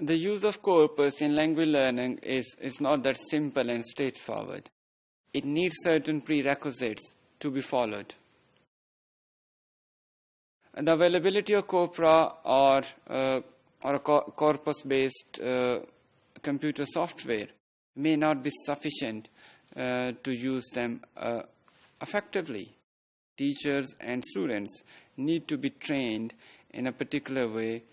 The use of corpus in language learning is not that simple and straightforward. It needs certain prerequisites to be followed. And the availability of corpora or a corpus-based computer software may not be sufficient to use them effectively. Teachers and students need to be trained in a particular way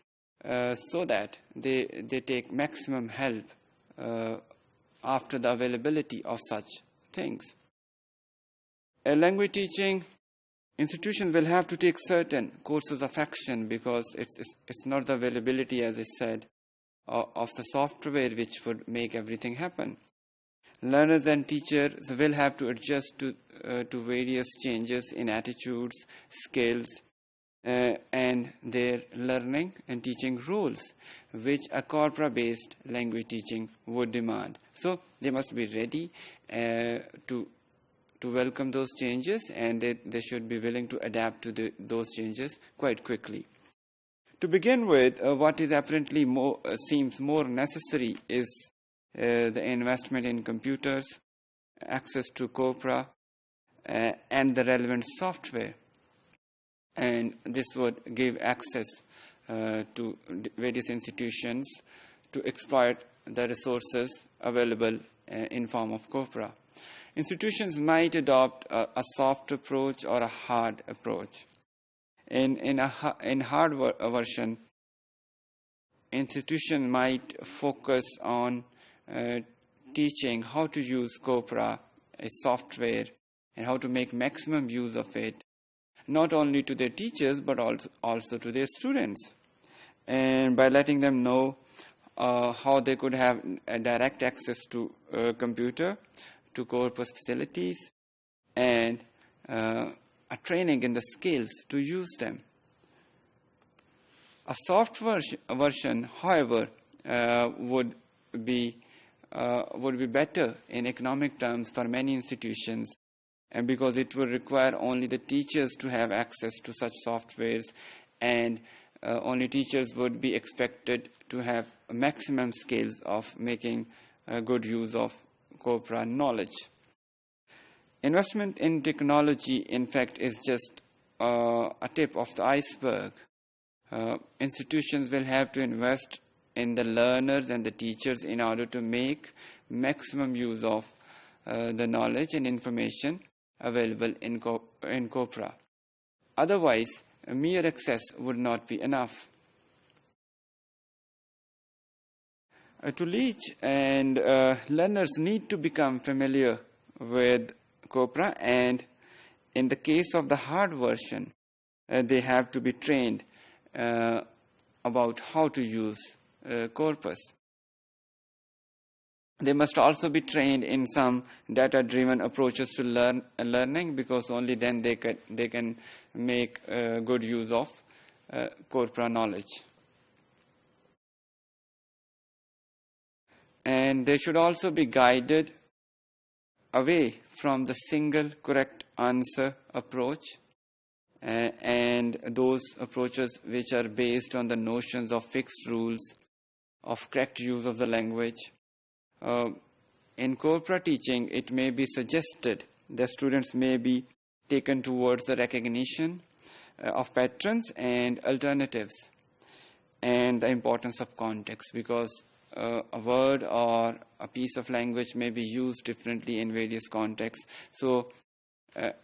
so that they take maximum help after the availability of such things. Language teaching institutions will have to take certain courses of action because it's not the availability, as I said, of the software which would make everything happen. Learners and teachers will have to adjust to various changes in attitudes, skills, and their learning and teaching rules, which a corpora-based language teaching would demand. So they must be ready to welcome those changes, and they should be willing to adapt to those changes quite quickly. To begin with, what is apparently seems more necessary is the investment in computers, access to corpora, and the relevant software. And this would give access to various institutions to exploit the resources available in form of corpora. Institutions might adopt a soft approach or a hard approach. In hard version, institution might focus on teaching how to use corpora, a software, and how to make maximum use of it, not only to their teachers but also to their students, and by letting them know how they could have direct access to computer, to corpus facilities, and a training in the skills to use them. A soft version, however, would be better in economic terms for many institutions, and because it would require only the teachers to have access to such softwares, and only teachers would be expected to have maximum skills of making good use of corpora knowledge. Investment in technology, in fact, is just a tip of the iceberg. Institutions will have to invest in the learners and the teachers in order to make maximum use of the knowledge and information available in corpora. Otherwise, mere access would not be enough. To teach and learners need to become familiar with corpora, and in the case of the hard version, they have to be trained about how to use corpus. They must also be trained in some data-driven approaches to learning, because only then they can make good use of corpora knowledge. And they should also be guided away from the single correct answer approach and those approaches which are based on the notions of fixed rules, of correct use of the language. In corpora teaching, it may be suggested that students may be taken towards the recognition of patterns and alternatives, and the importance of context, because a word or a piece of language may be used differently in various contexts,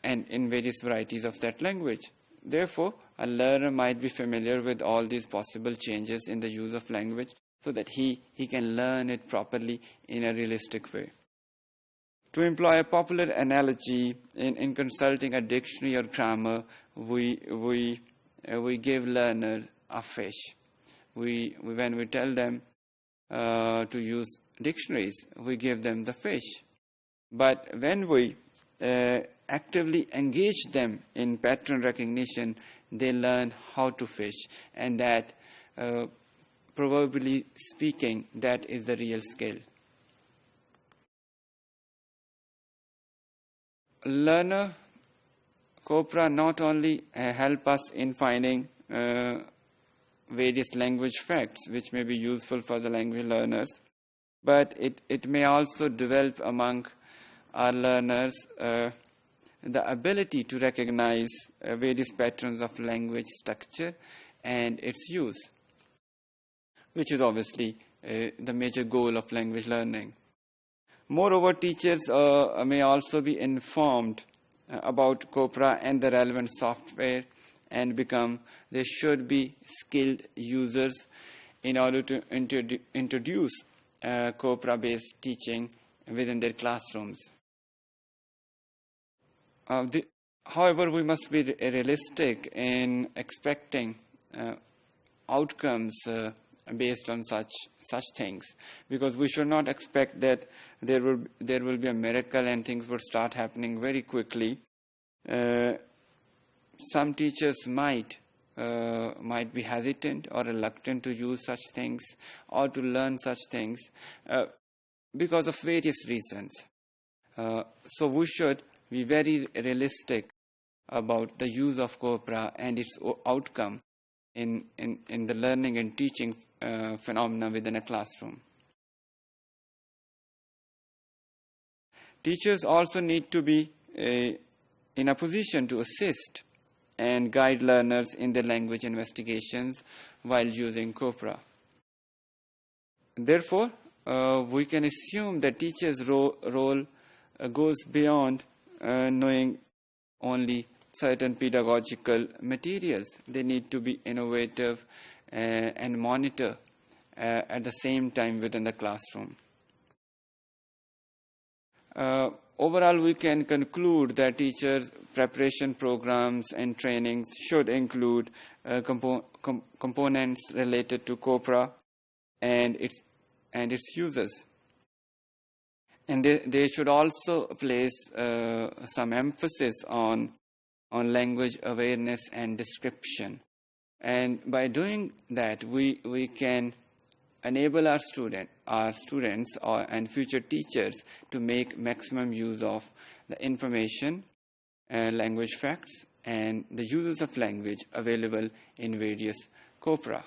and in various varieties of that language. Therefore, a learner might be familiar with all these possible changes in the use of language so that he can learn it properly in a realistic way. To employ a popular analogy, in consulting a dictionary or grammar, we give learners a fish. When we tell them to use dictionaries, we give them the fish. But when we actively engage them in pattern recognition, they learn how to fish, and that, proverbially speaking, that is the real skill. Learner corpora not only help us in finding various language facts which may be useful for the language learners, but it may also develop among our learners the ability to recognize various patterns of language structure and its use, which is obviously the major goal of language learning. Moreover, teachers may also be informed about COPRA and the relevant software, and they should be skilled users in order to introduce COPRA-based teaching within their classrooms. However, we must be realistic in expecting outcomes based on such things, because we should not expect that there will be a miracle and things will start happening very quickly. Some teachers might be hesitant or reluctant to use such things or to learn such things because of various reasons. So we should be very realistic about the use of COPRA and its outcome in the learning and teaching phenomena within a classroom. Teachers also need to be in a position to assist and guide learners in their language investigations while using COPRA. Therefore, we can assume that teachers' role goes beyond knowing only certain pedagogical materials. They need to be innovative and monitor at the same time within the classroom. Overall, we can conclude that teachers' preparation programs and trainings should include components related to COPRA and its users. And they should also place some emphasis on language awareness and description. And by doing that, we can enable our students and future teachers to make maximum use of the information, language facts, and the uses of language available in various COPRA.